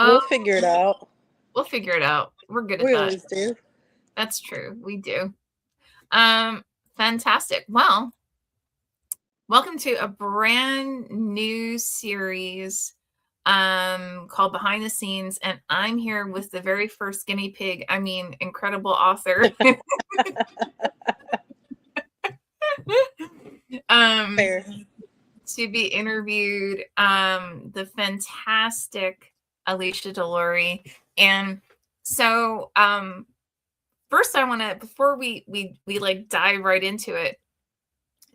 We'll Oh, figure it out. we'll figure it out. We're good at We that. always do. That's true. We do. Fantastic. Well, welcome to a brand new series called Behind the Scenes, and I'm here with the very first guinea pig, incredible author. Fair. To be interviewed, the fantastic Alicia Delory. And so first I want to, before we like dive right into it,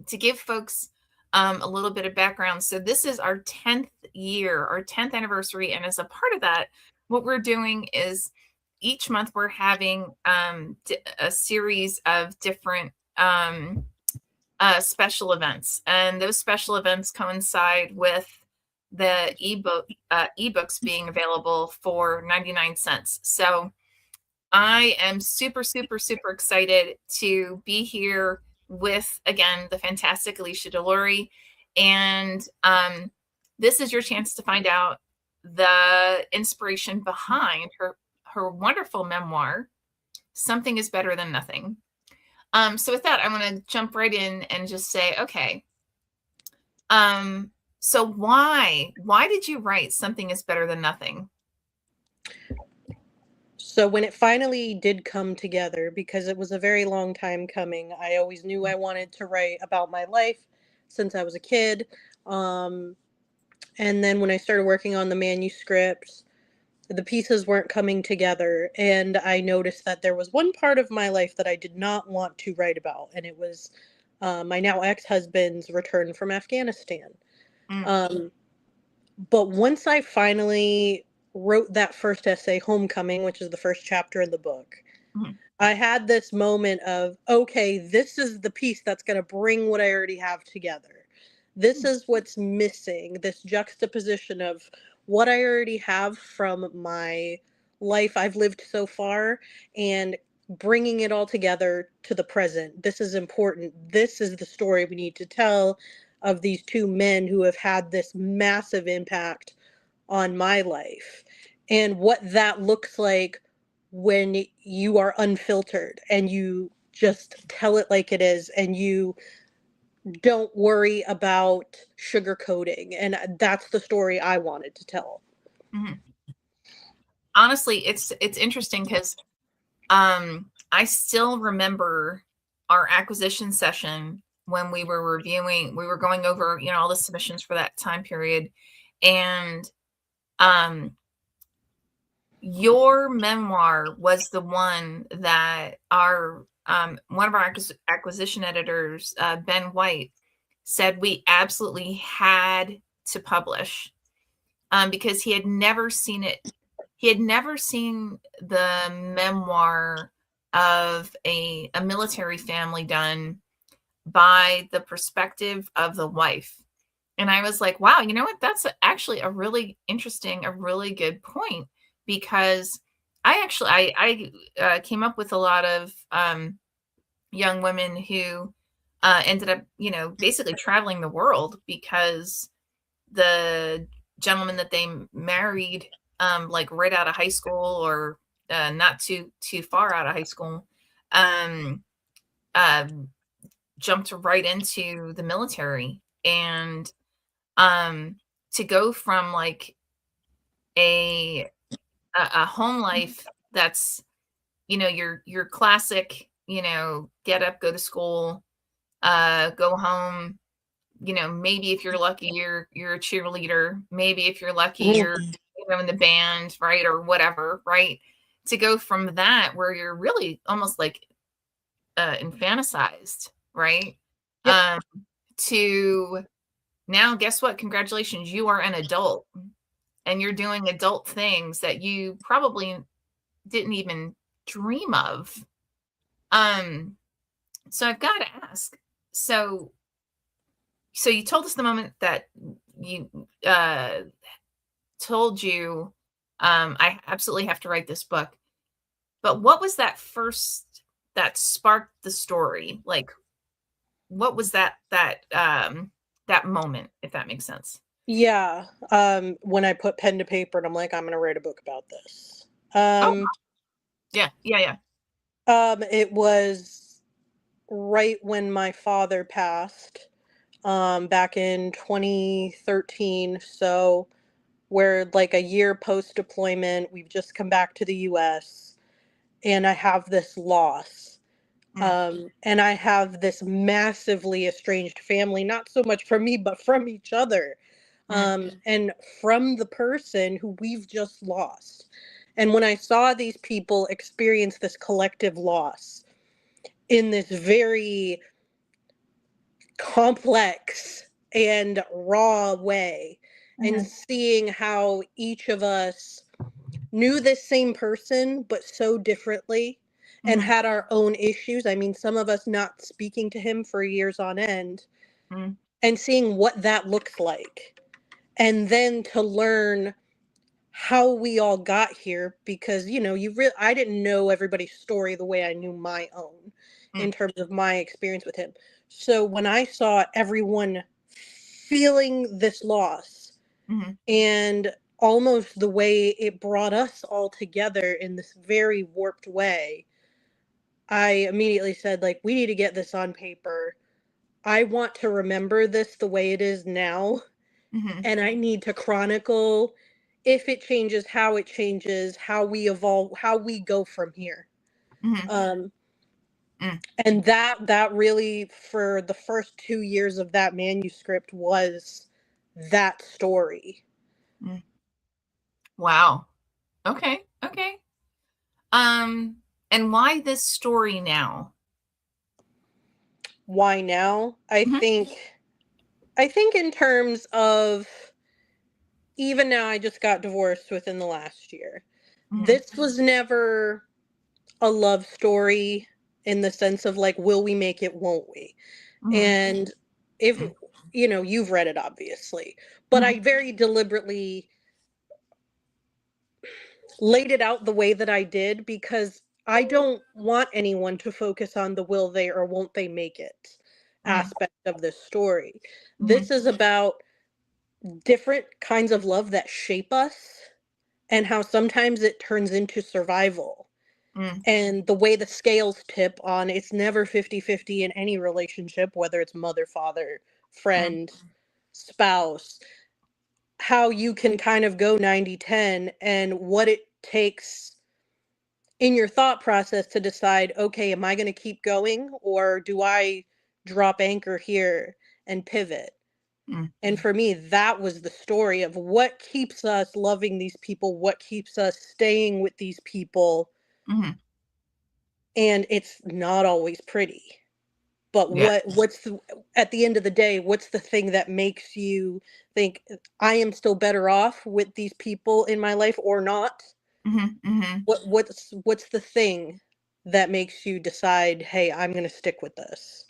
to give folks a little bit of background. So this is our 10th year, our 10th anniversary. And as a part of that, what we're doing is each month we're having a series of different special events. And those special events coincide with the ebooks being available for 99 cents. So I am super, super, super excited to be here with, again, the fantastic Alicia Delory. And this is your chance to find out the inspiration behind her wonderful memoir, Something is Better Than Nothing. So with that, I want to jump right in and just say, okay, so why did you write Something is Better Than Nothing? So when it finally did come together, because it was a very long time coming, I always knew I wanted to write about my life since I was a kid. And then when I started working on the manuscripts, the pieces weren't coming together. And I noticed that there was one part of my life that I did not want to write about. And it was my now ex-husband's return from Afghanistan. Um, but once I finally wrote that first essay, Homecoming, which is the first chapter in the book, Mhm. I had this moment of, okay, this is the piece that's going to bring what I already have together. This is what's missing, this juxtaposition of what I already have from my life I've lived so far and bringing it all together to the present. This is important. This is the story we need to tell of these two men who have had this massive impact on my life and what that looks like when you are unfiltered and you just tell it like it is and you don't worry about sugarcoating. And that's the story I wanted to tell. Mm-hmm. Honestly, it's interesting because I still remember our acquisition session when we were going over, all the submissions for that time period. And your memoir was the one that our one of our acquisition editors, Ben White, said we absolutely had to publish because he had never seen it. He had never seen the memoir of a military family done by the perspective of the wife. And I was like, wow, you know what? That's actually a really interesting, a really good point, because I came up with a lot of young women who ended up, basically traveling the world because the gentleman that they married, like right out of high school or not too far out of high school, um, uh, jumped right into the military. And to go from like a home life that's, your classic, get up, go to school, go home, maybe if you're lucky, you're a cheerleader. Maybe if you're lucky, you're, in the band, right? Or whatever, right? To go from that where you're really almost like infanticized, right? Yep. To now, guess what? Congratulations, you are an adult and you're doing adult things that you probably didn't even dream of. So I've got to ask. So you told us the moment that you told you, I absolutely have to write this book. But what was that first that sparked the story? Like, what was that moment, if that makes sense? Yeah. When I put pen to paper and I'm like, I'm gonna write a book about this. Oh, yeah. It was right when my father passed, back in 2013. So we're like a year post deployment. We've just come back to the US and I have this loss. Mm, And I have this massively estranged family, not so much from me, but from each other. mm, And from the person who we've just lost. And when I saw these people experience this collective loss in this very complex and raw way, and mhm, seeing how each of us knew this same person but so differently and mhm, had our own issues. I mean, some of us not speaking to him for years on end, mm, and seeing what that looks like. And then to learn how we all got here, because I didn't know everybody's story the way I knew my own in mm, terms of my experience with him. So when I saw everyone feeling this loss, mhm, and almost the way it brought us all together in this very warped way, I immediately said, like, we need to get this on paper. I want to remember this the way it is now, mhm, and I need to chronicle if it changes, how we evolve, how we go from here. mhm, Um, mm, and that really, for the first 2 years of that manuscript, was that story. mm. Wow. Okay. Okay. Um, and why this story now? Why now? Mhm, I think in terms of, even now, I just got divorced within the last year. mhm, This was never a love story in the sense of like, will we make it, won't we? mhm, And if you've read it obviously, but mhm, I very deliberately laid it out the way that I did because I don't want anyone to focus on the will they or won't they make it mm, aspect of this story. This mhm, is about different kinds of love that shape us and how sometimes it turns into survival. mm, And the way the scales tip on, it's never 50-50 in any relationship, whether it's mother, father, mm, friend, spouse, how you can kind of go 90-10, and what it takes in your thought process to decide, okay, am I going to keep going or do I drop anchor here and pivot? mm, And for me, that was the story of what keeps us loving these people, what keeps us staying with these people. mhm. And it's not always pretty. But Yeah. at the end of the day, what's the thing that makes you think I am still better off with these people in my life or not? Mhm, mhm. What's the thing that makes you decide, hey, I'm going to stick with this?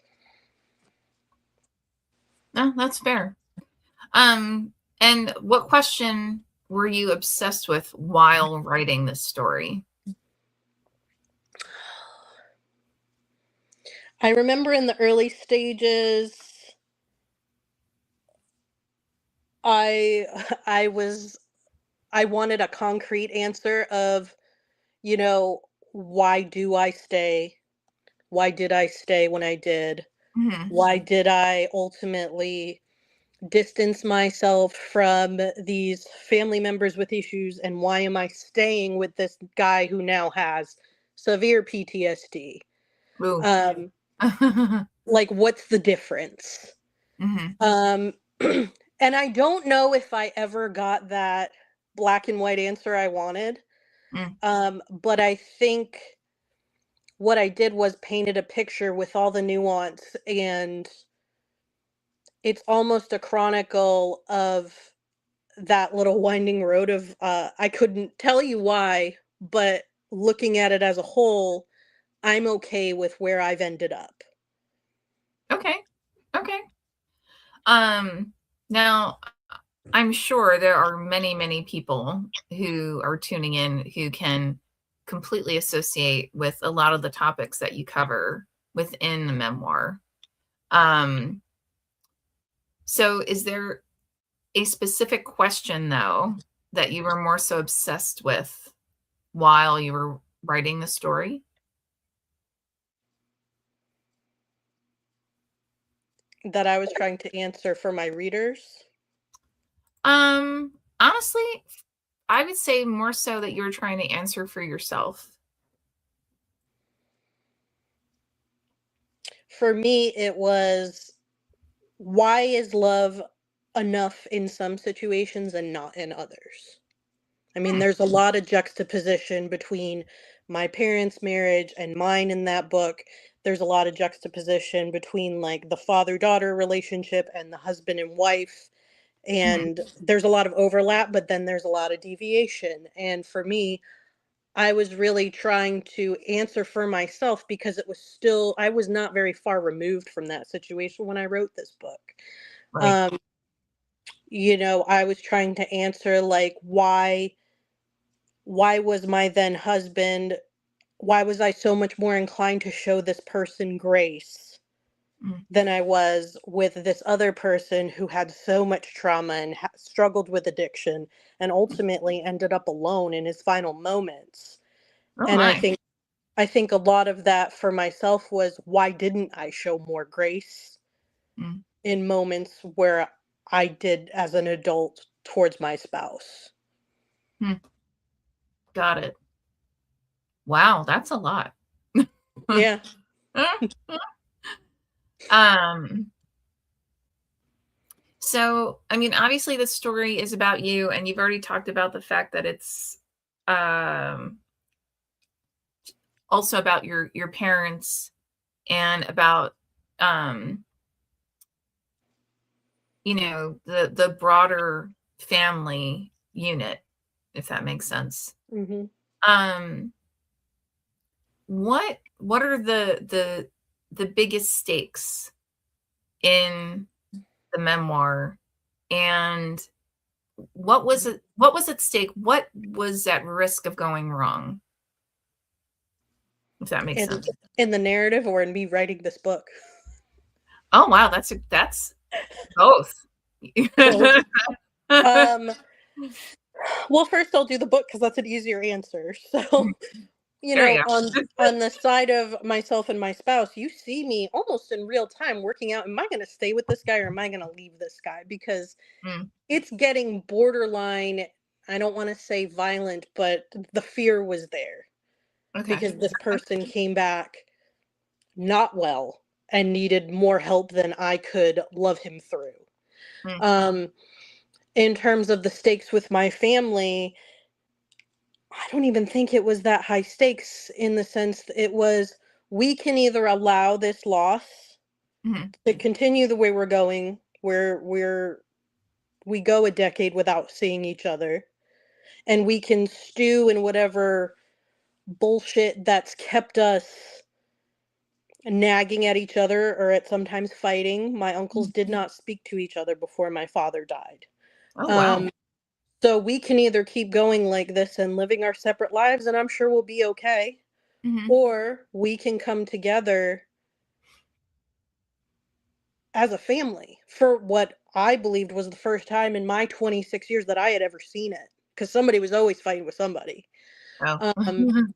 No, that's fair. And what question were you obsessed with while writing this story? I remember in the early stages, I I was I wanted a concrete answer of, you know, why do I stay? Why did I stay when I did? Mhm, Why did I ultimately distance myself from these family members with issues? And why am I staying with this guy who now has severe PTSD? ooh. Um, like, what's the difference? Mhm, Um, and I don't know if I ever got that black and white answer I wanted. mm, But I think what I did was painted a picture with all the nuance, and it's almost a chronicle of that little winding road of, I couldn't tell you why, but looking at it as a whole, I'm okay with where I've ended up. okay, okay. Um, Now I'm sure there are many, many people who are tuning in who can completely associate with a lot of the topics that you cover within the memoir. Um, so is there a specific question, though, that you were more so obsessed with while you were writing the story? That I was trying to answer for my readers? Honestly, I would say more so that you were trying to answer for yourself. For me, it was, why is love enough in some situations and not in others? I mean, Hmm. there's a lot of juxtaposition between my parents' marriage and mine in that book. There's a lot of juxtaposition between like the father-daughter relationship and the husband and wife. Mhm. And there's a lot of overlap, but then there's a lot of deviation. And for me, I was really trying to answer for myself because it was still, I was not very far removed from that situation when I wrote this book. Right. Um, I was trying to answer like, why was my then husband, why was I so much more inclined to show this person grace Mm. than I was with this other person who had so much trauma and struggled with addiction and ultimately ended up alone in his final moments. Oh And my. I think a lot of that for myself was, why didn't I show more grace Mm. in moments where I did as an adult towards my spouse? Hmm. Got it. Wow, that's a lot. Yeah. um, so I mean, obviously the story is about you, and you've already talked about the fact that it's um also about your parents and about um the broader family unit, if that makes sense. Hmm. Um, what are the biggest stakes in the memoir, and what was at stake? What was at risk of going wrong, if that makes in sense? in the narrative or in me writing this book? Oh wow, that's both. Both. Um, well, first I'll do the book because that's an easier answer. So, There you on the side of myself and my spouse, you see me almost in real time working out. Am I going to stay with this guy or am I going to leave this guy? Because go. Mm, it's getting borderline. I don't want to say violent, but the fear was there okay. because this person came back not well and needed more help than I could love him through. Mm, Um, in terms of the stakes with my family, I don't even think it was that high stakes in the sense that it was, we can either allow this loss mhm, to continue the way we're going, where we go a decade without seeing each other, and we can stew in whatever bullshit that's kept us nagging at each other or at sometimes fighting. My uncles mm. did not speak to each other before my father died. Oh wow. Um, so we can either keep going like this and living our separate lives, and I'm sure we'll be okay, Mhm, or we can come together as a family for what I believed was the first time in my 26 years that I had ever seen it, because somebody was always fighting with somebody. oh. Um,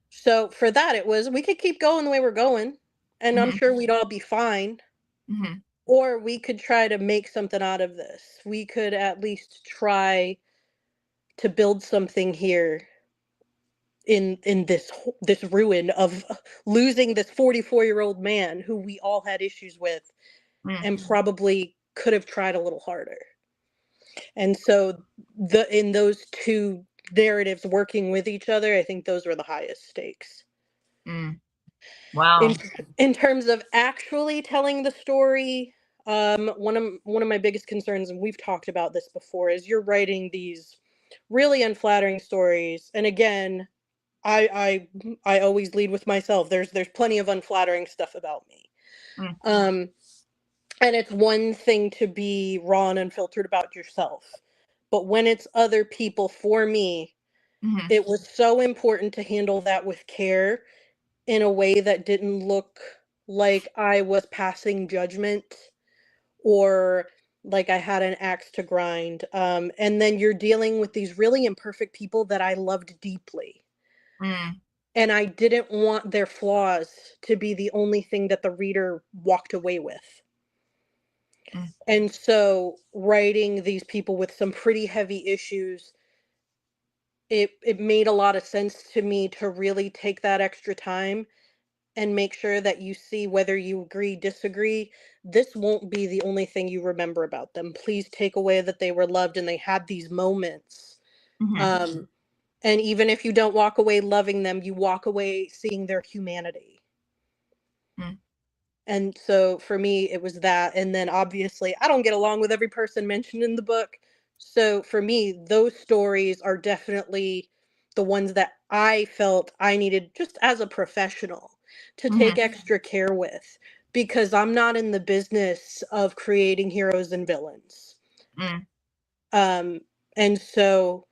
so for that, it was, we could keep going the way we're going, and I'm Mhm, sure we'd all be fine, mhm, or we could try to make something out of this. We could at least try to build something here in this ruin of losing this 44-year-old man who we all had issues with mm, and probably could have tried a little harder. And so the in those two narratives working with each other, I think those were the highest stakes. mm. In Wow. in terms of actually telling the story, one of my biggest concerns, and we've talked about this before, is you're writing these really unflattering stories. And again, I always lead with myself. There's plenty of unflattering stuff about me. Mm, Um, and it's one thing to be raw and unfiltered about yourself, but when it's other people, for me, mhm, it was so important to handle that with care in a way that didn't look like I was passing judgment or like I had an axe to grind. And then you're dealing with these really imperfect people that I loved deeply. Mm, And I didn't want their flaws to be the only thing that the reader walked away with. mm, And so writing these people with some pretty heavy issues, it made a lot of sense to me to really take that extra time and make sure that you see, whether you agree, disagree, this won't be the only thing you remember about them. Please take away that they were loved and they had these moments. mhm, Um, and even if you don't walk away loving them, you walk away seeing their humanity. mm, And so for me, it was that. And then obviously, I don't get along with every person mentioned in the book. So for me, those stories are definitely the ones that I felt I needed, just as a professional, to take mhm, extra care with, because I'm not in the business of creating heroes and villains. mm, Um, and so,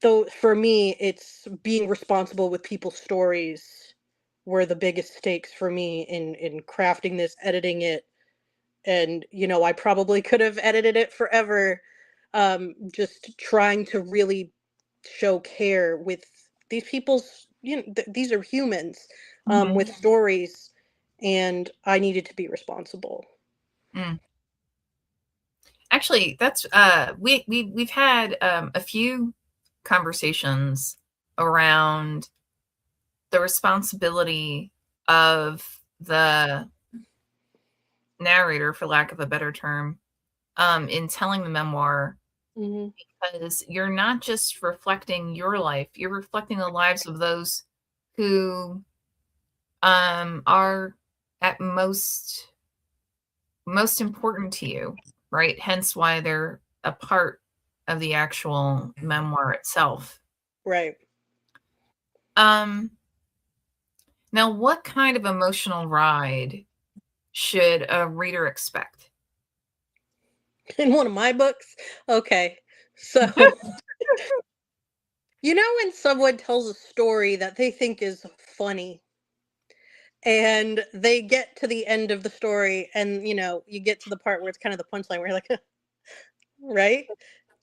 though, for me, it's being responsible with people's stories were the biggest stakes for me in crafting this, editing it. And I probably could have edited it forever, just trying to really show care with these people's, these are humans, mhm, with stories, and I needed to be responsible. mm. Actually, that's we've had a few conversations around the responsibility of the narrator, for lack of a better term, in telling the memoir, Hmm. because you're not just reflecting your life, you're reflecting the lives of those who are at most important to you, right? Hence why they're a part of the actual memoir itself. Right. Um, Now, what kind of emotional ride should a reader expect? In one of my books. Okay. So, when someone tells a story that they think is funny, and they get to the end of the story, and you get to the part where it's kind of the punchline where you're like, right?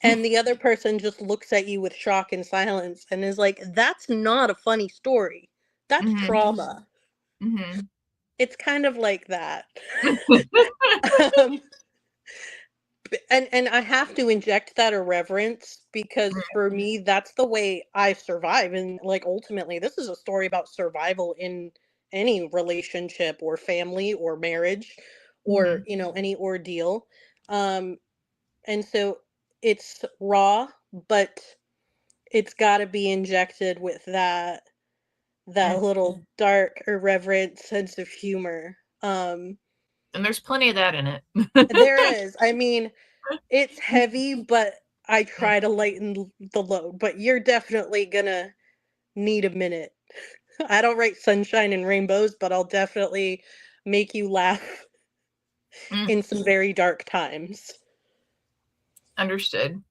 And the other person just looks at you with shock and silence and is like, that's not a funny story. That's Mhm, trauma. mhm, It's kind of like that. um, and I have to inject that irreverence, because for me that's the way I survive. And like, ultimately, this is a story about survival in any relationship or family or marriage, or mhm, any ordeal. Um and so it's raw, but it's got to be injected with that mm. little dark, irreverent sense of humor. And there's plenty of that in it. There is. I mean, it's heavy, but I try to lighten the load. But you're definitely gonna need a minute. I don't write sunshine and rainbows, but I'll definitely make you laugh Mm, in some very dark times. understood.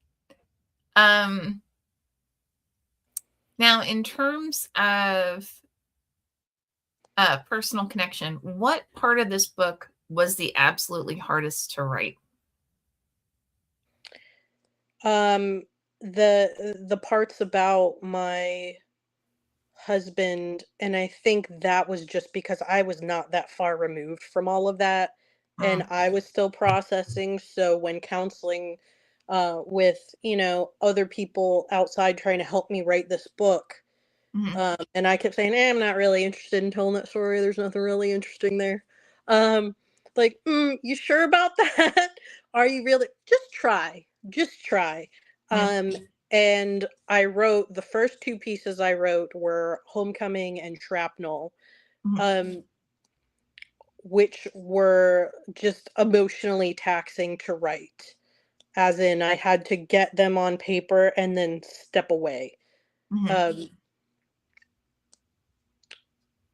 Um, Now, in terms of personal connection, what part of this book was the absolutely hardest to write? Um, the parts about my husband, and I think that was just because I was not that far removed from all of that, and Mm, I was still processing. So when counseling with, other people outside trying to help me write this book, mhm, and I kept saying, I'm not really interested in telling that story. There's nothing really interesting there. Um, like, you sure about that? Are you really? Just try. Just try. mm, Um, and I wrote, the first two pieces I wrote were Homecoming and Shrapnel, mhm, um, which were just emotionally taxing to write. As in, I had to get them on paper and then step away. mhm, Um,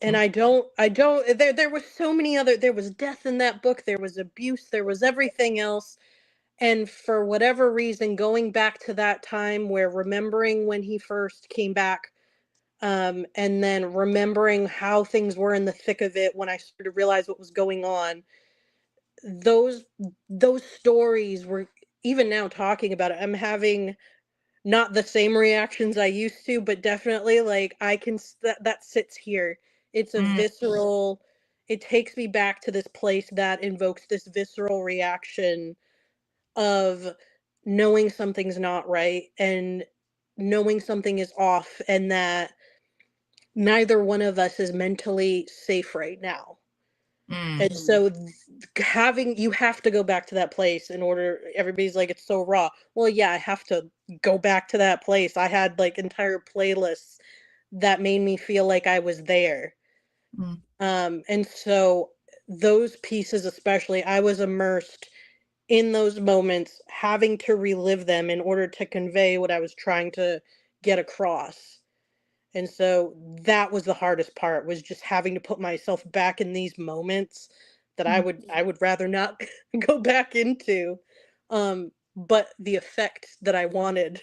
and mm, I don't, there was so many other, there was death in that book, there was abuse, there was everything else. And for whatever reason, going back to that time, where remembering when he first came back, and then remembering how things were in the thick of it when I started to realize what was going on, those those stories were, even now talking about it, I'm having not the same reactions I used to, but definitely like I can that sits here. It's a Mm, visceral, it takes me back to this place that invokes this visceral reaction of knowing something's not right and knowing something is off and that neither one of us is mentally safe right now. And mm, so having, you have to go back to that place in order, everybody's like it's so raw. Well, yeah, I have to go back to that place. I had like entire playlists that made me feel like I was there. mm. And so those pieces especially, I was immersed in those moments, having to relive them in order to convey what I was trying to get across. And so that was the hardest part, was just having to put myself back in these moments that Mm. I would rather not go back into. But the effect that I wanted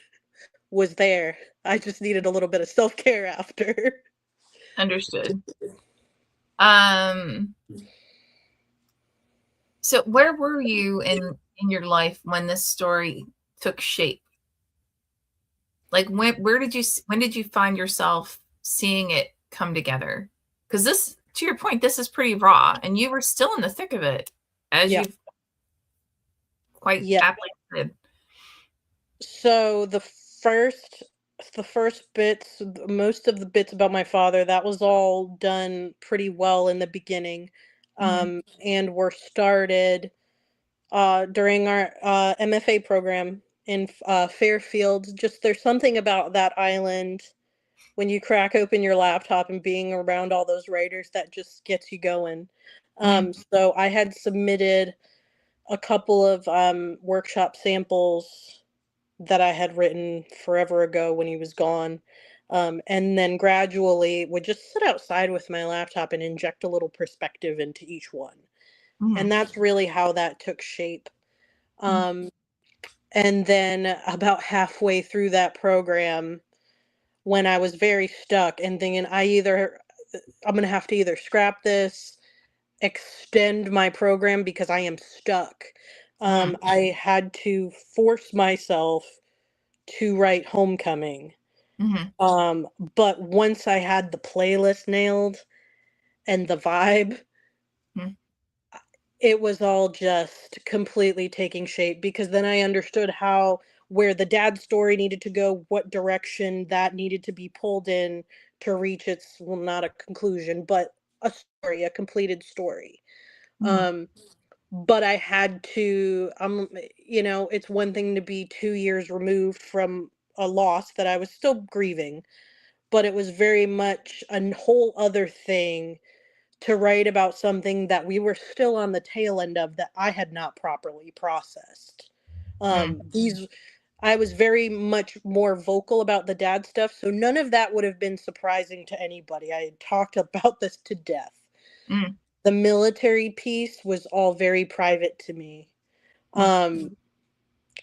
was there. I just needed a little bit of self-care after. Understood. Um, so where were you in your life when this story took shape? Like when did you find yourself seeing it come together? Because this, to your point, this is pretty raw, and you were still in the thick of it, as Yeah. you've quite Yeah. aptly said. So the first bits, most of the bits about my father, that was all done pretty well in the beginning. Mhm, And were started during our MFA program in Fairfield. Just there's something about that island when you crack open your laptop and being around all those writers that just gets you going. mm, So I had submitted a couple of workshop samples that I had written forever ago when he was gone. And then gradually would just sit outside with my laptop and inject a little perspective into each one. And mhm, that's really how that took shape. mm, Um, and then about halfway through that program, when I was very stuck and thinking, I'm going to have to either scrap this, extend my program because I am stuck. mm, I had to force myself to write Homecoming. mhm, But once I had the playlist nailed and the vibe, mm, it was all just completely taking shape because then I understood how, where the dad story needed to go, what direction that needed to be pulled in to reach its, well, not a conclusion, but a story, a completed story. mhm, Um, but I had to, it's one thing to be 2 years removed from a loss that I was still grieving, but it was very much a whole other thing to write about something that we were still on the tail end of that I had not properly processed. mm, These I was very much more vocal about the dad stuff, so none of that would have been surprising to anybody. I had talked about this to death. mm, The military piece was all very private to me. mm, Um,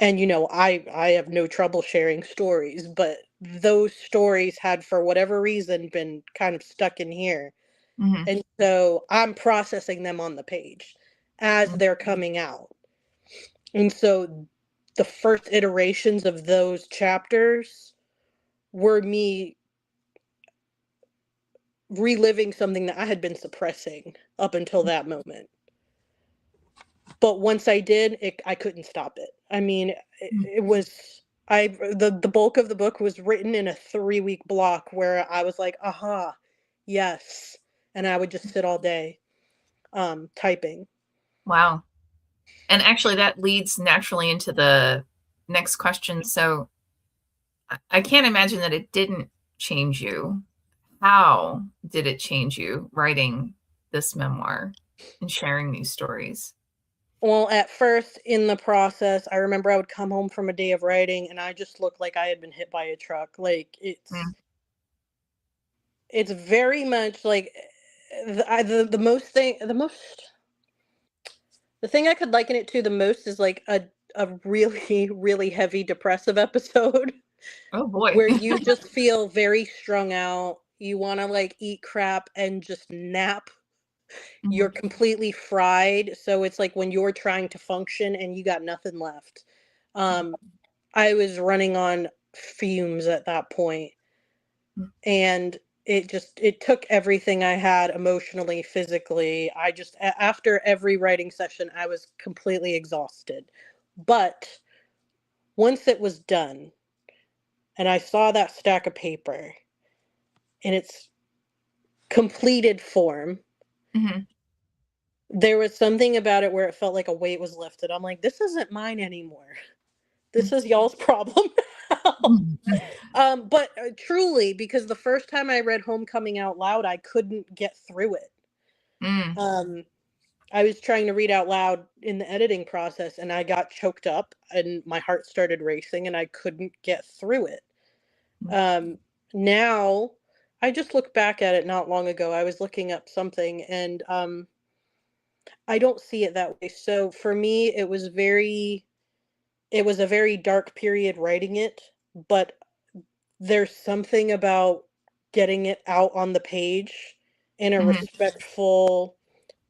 and I have no trouble sharing stories, but those stories had for whatever reason been kind of stuck in here. mhm, And so I'm processing them on the page as mm, they're coming out. And so the first iterations of those chapters were me reliving something that I had been suppressing up until that moment. But once I did, I couldn't stop it. I mean, mm. it was the bulk of the book was written in a 3-week block where I was like, aha, yes. And I would just sit all day typing. Wow. And actually, that leads naturally into the next question. So I can't imagine that it didn't change you. How did it change you writing this memoir and sharing these stories? Well, at first in the process, I remember I would come home from a day of writing and I just looked like I had been hit by a truck. Like Mm, it's very much like the most thing the thing I could liken it to the most is like a really really heavy depressive episode oh boy. where you just feel very strung out. You want to like eat crap and just nap. You're Mhm. completely fried, so it's like when you're trying to function and you got nothing left. Um, I was running on fumes at that point, Mm. and it took everything I had emotionally, physically. After every writing session, I was completely exhausted. But once it was done and I saw that stack of paper in its completed form, Mhm. there was something about it where it felt like a weight was lifted. I'm like, this isn't mine anymore. This Mm. is y'all's problem now. Mhm. But truly, because the first time I read Homecoming out loud, I couldn't get through it. Mm. Um, I was trying to read out loud in the editing process and I got choked up and my heart started racing and I couldn't get through it. Mm. Um, Now, I just looked back at it not long ago. I was looking up something and I don't see it that way. So for me, it was a very dark period writing it, but there's something about getting it out on the page in a Mhm. respectful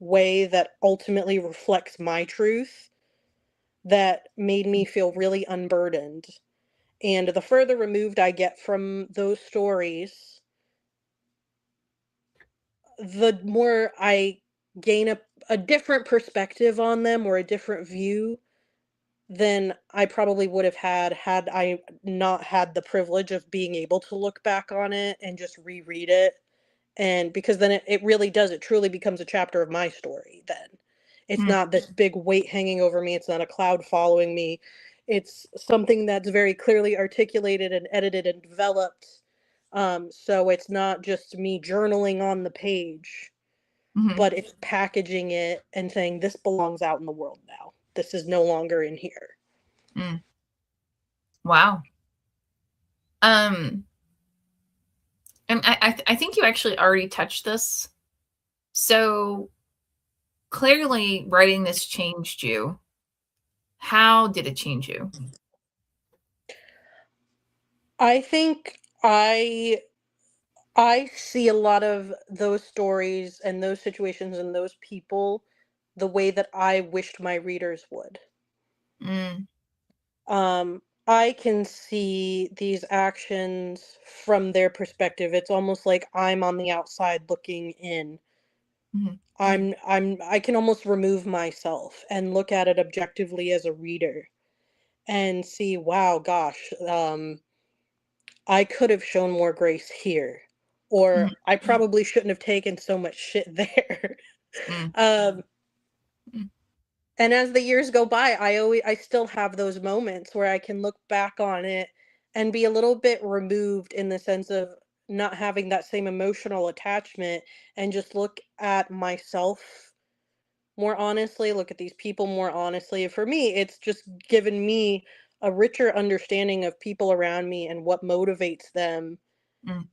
way that ultimately reflects my truth that made me feel really unburdened. And the further removed I get from those stories, the more I gain a different perspective on them or a different view than I probably would have had I not had the privilege of being able to look back on it and just reread it. And because then it really does, it truly becomes a chapter of my story then. It's Mm. not this big weight hanging over me, it's not a cloud following me. It's something that's very clearly articulated and edited and developed. So it's not just me journaling on the page, Mhm. but it's packaging it and saying, this belongs out in the world now. This is no longer in here. Mm. Wow. Um, and I think you actually already touched this. So clearly, writing this changed you. How did it change you? I think I see a lot of those stories and those situations and those people the way that I wished my readers would. Mm. I can see these actions from their perspective. It's almost like I'm on the outside looking in. Mhm. I can almost remove myself and look at it objectively as a reader and see, wow, gosh, I could have shown more grace here, or Mhm. I probably shouldn't have taken so much shit there. Mm. um, Mm. and as the years go by, I still have those moments where I can look back on it and be a little bit removed in the sense of not having that same emotional attachment and just look at myself more honestly, look at these people more honestly. For me, it's just given me a richer understanding of people around me and what motivates them Mm.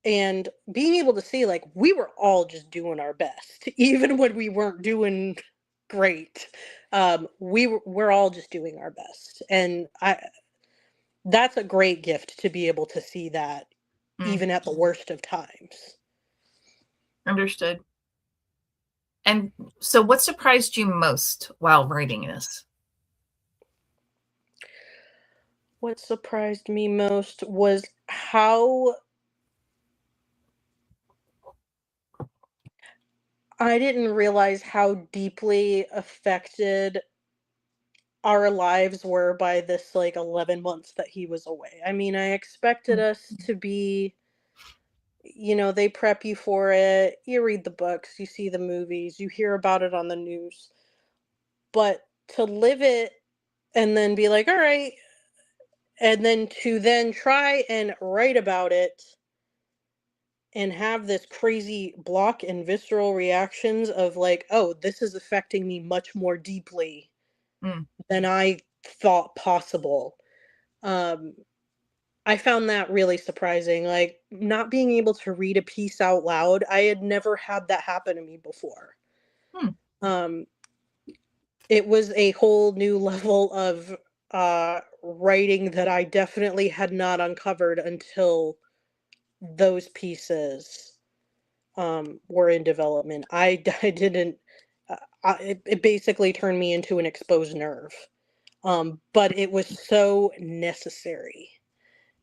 and being able to see like we were all just doing our best even when we weren't doing great. We're all just doing our best, and I that's a great gift to be able to see that Mm. even at the worst of times. Understood. And so what surprised you most while writing this? What surprised me most was how I didn't realize how deeply affected our lives were by this like 11 months that he was away. I mean, I expected Mm. us to be, they prep you for it. You read the books, you see the movies, you hear about it on the news. But to live it and then be like, all right, and then to then try and write about it and have this crazy block and visceral reactions of like, oh, this is affecting me much more deeply Mm. than I thought possible. Um, I found that really surprising. Like, not being able to read a piece out loud, I had never had that happen to me before. Hmm. Um, it was a whole new level of writing that I definitely had not uncovered until those pieces. were in development. I didn't. It basically turned me into an exposed nerve. But it was so necessary,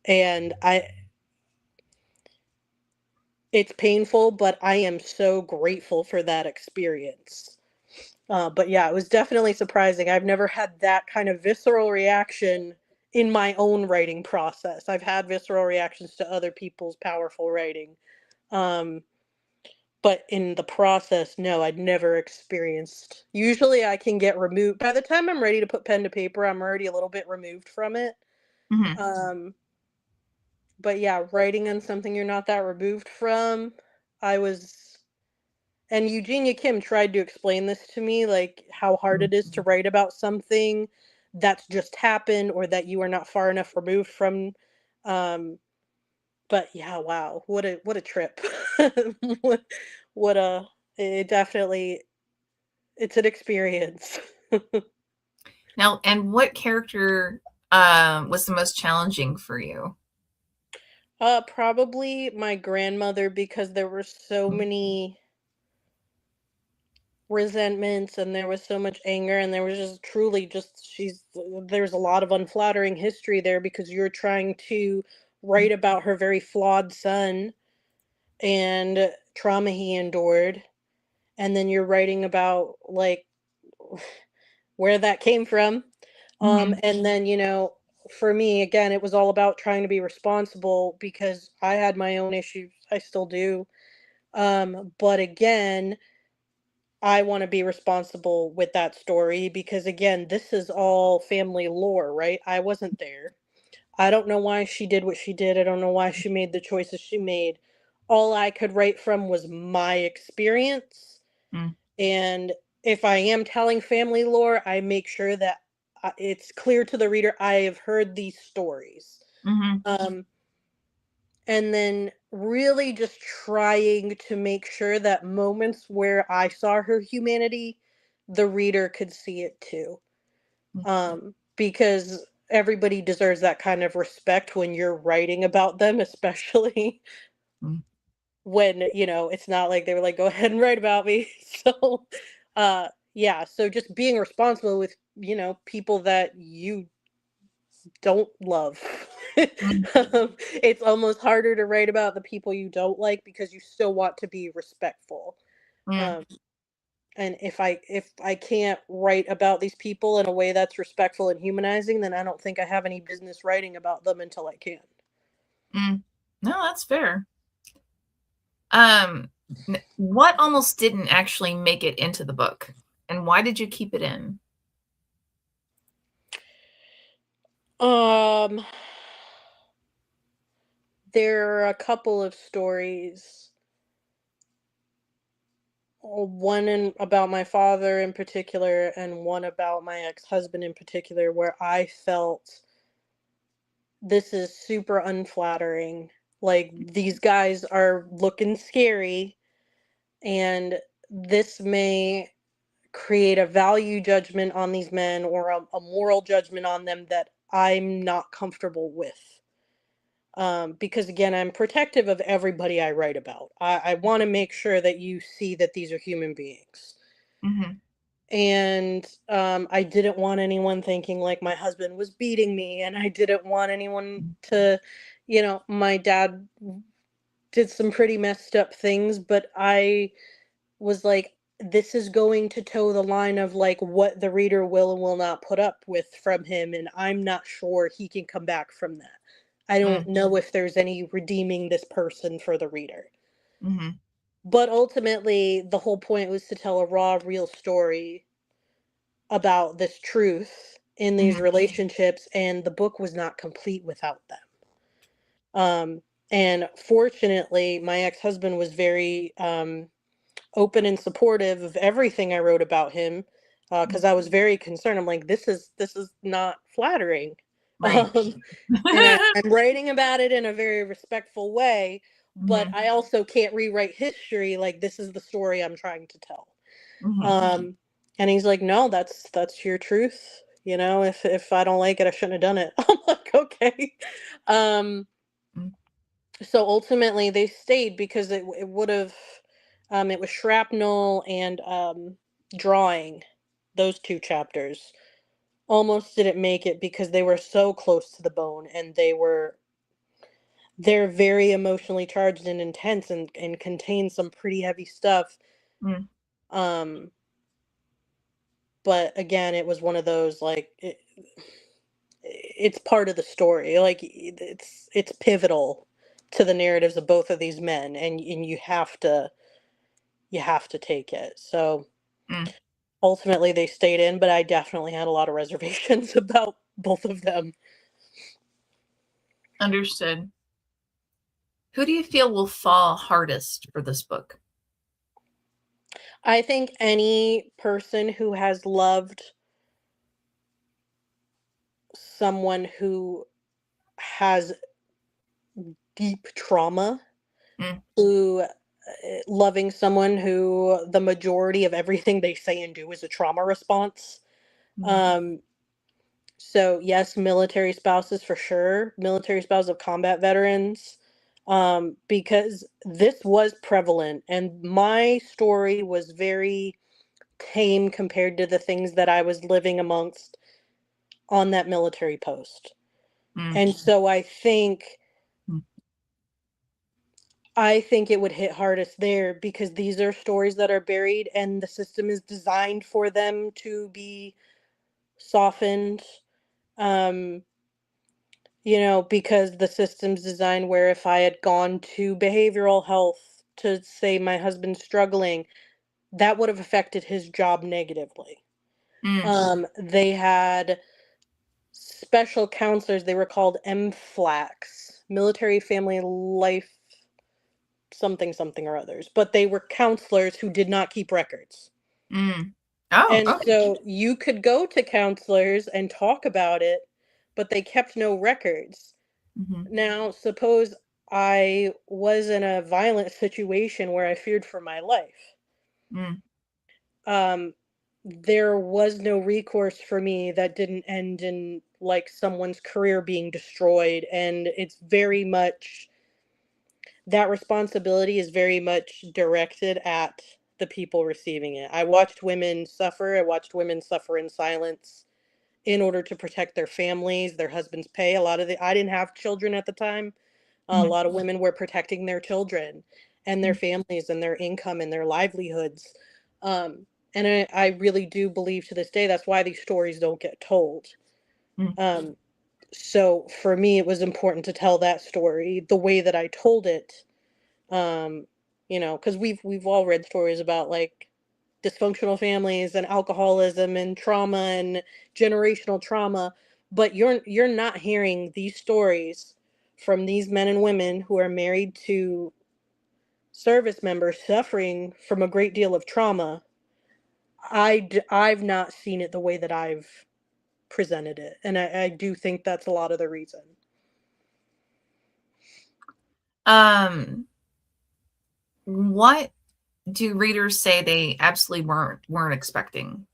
and it's painful, but I am so grateful for that experience. But yeah, it was definitely surprising. I've never had that kind of visceral reaction in my own writing process. I've had visceral reactions to other people's powerful writing. Um, but in the process, no, I'd never experienced. Usually I can get removed. By the time I'm ready to put pen to paper, I'm already a little bit removed from it. Mhm. Um, but yeah, writing on something you're not that removed from, I was. And Eugenia Kim tried to explain this to me, like how hard it is to write about something that's just happened or that you are not far enough removed from. Um, but yeah, wow, what a trip. what, what a it definitely it's an experience. Now, and what character was the most challenging for you? Probably my grandmother because there were so many resentments and there was so much anger and there was just truly just there's a lot of unflattering history there because you're trying to write about her very flawed son and trauma he endured, and then you're writing about like where that came from. Mhm. And then, for me, again, it was all about trying to be responsible because I had my own issues. I still do. But again, I want to be responsible with that story because, again, this is all family lore, right? I wasn't there. I don't know why she did what she did. I don't know why she made the choices she made. All I could write from was my experience. Mm. And if I am telling family lore, I make sure that it's clear to the reader I have heard these stories. Mhm. Um, and then really just trying to make sure that moments where I saw her humanity, the reader could see it too. Mm. Because everybody deserves that kind of respect when you're writing about them, especially Mm. when, it's not like they were like, go ahead and write about me. So, yeah, so just being responsible with, people that you don't love. Mm. It's almost harder to write about the people you don't like because you still want to be respectful. Mm. Um, and if I can't write about these people in a way that's respectful and humanizing, then I don't think I have any business writing about them until I can. Mm. No, that's fair. Um, what almost didn't actually make it into the book, and why did you keep it in? Um, there are a couple of stories. About my father in particular, and one about my ex-husband in particular, where I felt this is super unflattering. Like, these guys are looking scary, and this may create a value judgment on these men or a moral judgment on them that I'm not comfortable with. Because again, I'm protective of everybody I write about. I want to make sure that you see that these are human beings. Mhm. And I didn't want anyone thinking like my husband was beating me, and I didn't want anyone to, my dad did some pretty messed up things, but I was like, this is going to toe the line of like what the reader will and will not put up with from him, and I'm not sure he can come back from that. I don't Mm. know if there's any redeeming this person for the reader. Mhm. But ultimately, the whole point was to tell a raw, real story about this truth in these Mhm. relationships, and the book was not complete without them. And fortunately, my ex-husband was very open and supportive of everything I wrote about him, because I was very concerned. I'm like, this is not flattering. Right. Um, and I'm writing about it in a very respectful way, but Mhm. I also can't rewrite history. Like, this is the story I'm trying to tell. Mhm. Um, and he's like, "No, that's your truth. If I don't like it, I shouldn't have done it." I'm like, "Okay." Um, Mm. so ultimately, they stayed because it would have. It was Shrapnel and Drawing. Those two chapters almost didn't make it because they were so close to the bone, and they're very emotionally charged and intense, and contain some pretty heavy stuff. Mm. Um, but again, it was one of those, like, it's part of the story. Like, it's pivotal to the narratives of both of these men, and you have to take it. So Mm. ultimately they stayed in, but I definitely had a lot of reservations about both of them. Understood. Who do you feel will fall hardest for this book? I think any person who has loved someone who has deep trauma, Mm. who loving someone who the majority of everything they say and do is a trauma response. Mm. Um, so yes, military spouses for sure, military spouses of combat veterans, because this was prevalent, and my story was very tame compared to the things that I was living amongst on that military post. Mm. And so Mm. I think it would hit hardest there because these are stories that are buried and the system is designed for them to be softened. Um, because the system's designed where if I had gone to behavioral health to say my husband's struggling, that would have affected his job negatively. Mm. They had special counselors, they were called MFLACs, military family life something something or others, but they were counselors who did not keep records. Mm. Oh, And okay. so you could go to counselors and talk about it, but they kept no records. Mm-hmm. Now, suppose I was in a violent situation where I feared for my life. Mm. Um, there was no recourse for me that didn't end in like someone's career being destroyed, and it's very much that responsibility is very much directed at the people receiving it. I watched women suffer. I watched women suffer in silence in order to protect their families, their husbands' pay. I didn't have children at the time. A Mm. lot of women were protecting their children and their Mm. families and their income and their livelihoods. And I really do believe to this day that's why these stories don't get told. Mm. Um, so for me, it was important to tell that story the way that I told it. Um, because we've all read stories about like dysfunctional families and alcoholism and trauma and generational trauma, but you're not hearing these stories from these men and women who are married to service members suffering from a great deal of trauma. I've not seen it the way that I've presented it, and I do think that's a lot of the reason. Um, what do readers say they absolutely weren't expecting?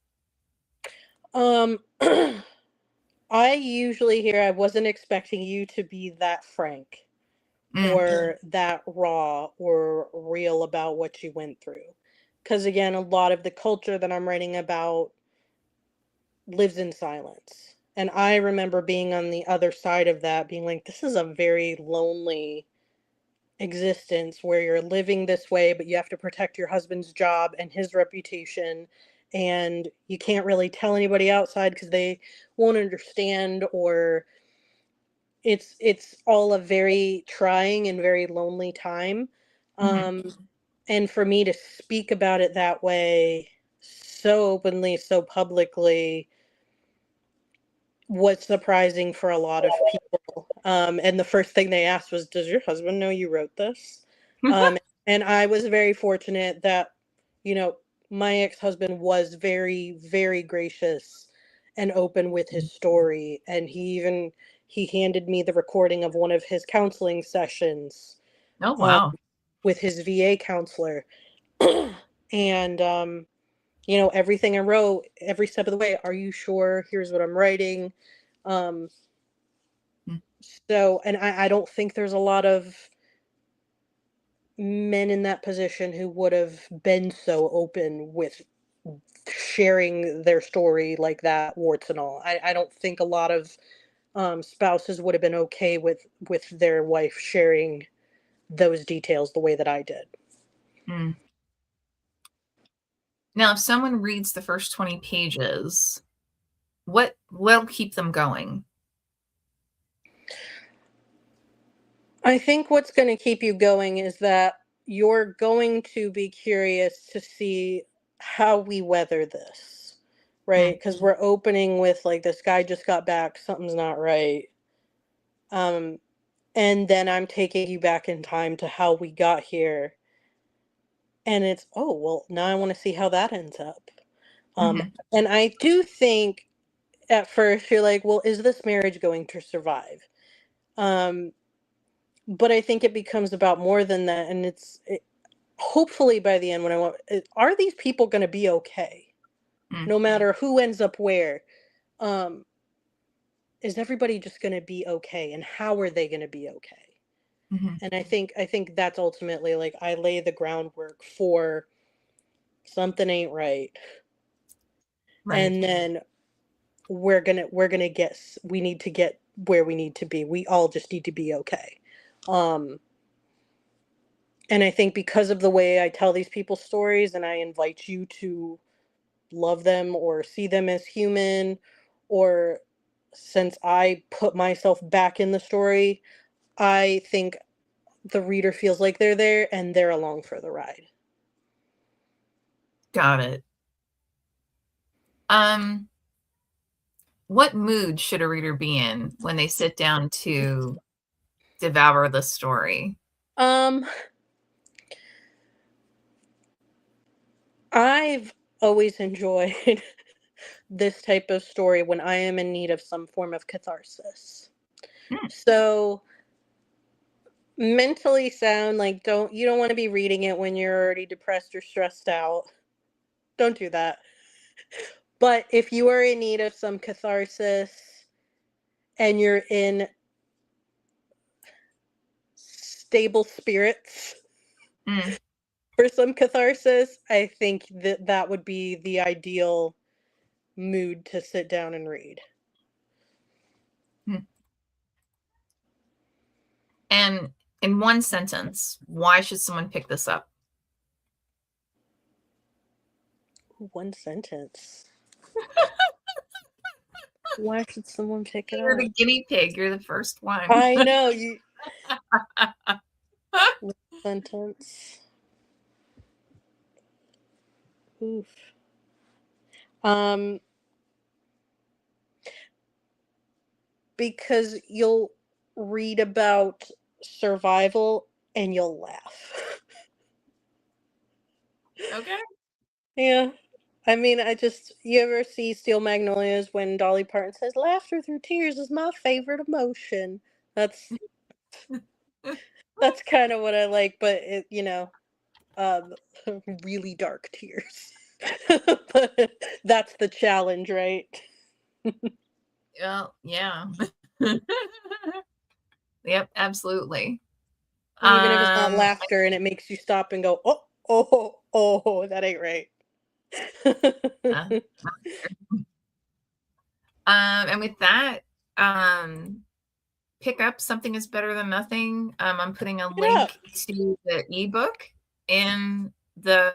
Um, I usually hear I wasn't expecting you to be that frank Mm. or that raw or real about what you went through. Because again, a lot of the culture that I'm writing about lives in silence. And I remember being on the other side of that, being like, this is a very lonely existence where you're living this way, but you have to protect your husband's job and his reputation. And you can't really tell anybody outside because they won't understand, or it's all a very trying and very lonely time. Mhm. Um, and for me to speak about it that way, so openly, so publicly, was surprising for a lot of people. And the first thing they asked was, "Does your husband know you wrote this?" Um, and I was very fortunate that, you know, my ex-husband was very, very gracious and open with his story, and he handed me the recording of one of his counseling sessions Oh, um, wow. with his VA counselor, and everything I wrote, every step of the way. Are you sure? Here's what I'm writing. Um, Mm. so, and I don't think there's a lot of men in that position who would have been so open with sharing their story like that, warts and all. I don't think a lot of spouses would have been okay with their wife sharing those details the way that I did. Mm. Now, if someone reads the first 20 pages, what will keep them going? I think what's going to keep you going is that you're going to be curious to see how we weather this, right? Mm. Because we're opening with like, this guy just got back, something's not right. Um, and then I'm taking you back in time to how we got here. And it's, oh, well, now I want to see how that ends up. Mm-hmm. And I do think at first you're like, well, is this marriage going to survive? Um, but I think it becomes about more than that. And hopefully by the end, are these people going to be okay? Mm. No matter who ends up where, um, is everybody just going to be okay? And how are they going to be okay? Mm-hmm. And I think that's ultimately like I lay the groundwork for something ain't right. Right. And then we need to get where we need to be. We all just need to be okay. Um and I think because of the way I tell these people's stories and I invite you to love them or see them as human, or since I put myself back in the story, I think the reader feels like they're there and they're along for the ride. Got it. Um, what mood should a reader be in when they sit down to devour the story? Um I've always enjoyed this type of story when I am in need of some form of catharsis. Mm. So mentally sound, like, don't want to be reading it when you're already depressed or stressed out. Don't do that. But if you are in need of some catharsis and you're in stable spirits Mm. for some catharsis, I think that would be the ideal mood to sit down and read. Mm. And in one sentence, why should someone pick this up? One sentence. Why should someone pick it You're up? the guinea pig. You're the first one. I know you. One sentence. Oof. Um, because you'll read about survival and you'll laugh. Okay. Yeah. I mean, you ever see Steel Magnolias when Dolly Parton says, laughter through tears is my favorite emotion? That's that's kind of what I like, but um, really dark tears. But that's the challenge, right? Well, yeah. Yep, absolutely. Even if it's not Um, laughter and it makes you stop and go, oh, oh, oh, that ain't right. uh, and with that, um, pick up Something is Better Than Nothing. I'm putting a Pick it up. link to the ebook in the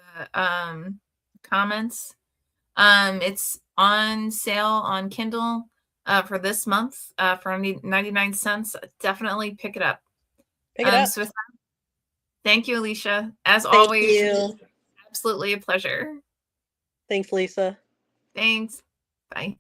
comments. It's on sale on Kindle for this month for 99 cents. Definitely pick it up. Pick it up. So with that, thank you, Alicia. As Thank always, you. absolutely a pleasure. Thanks, Lisa. Thanks. Bye.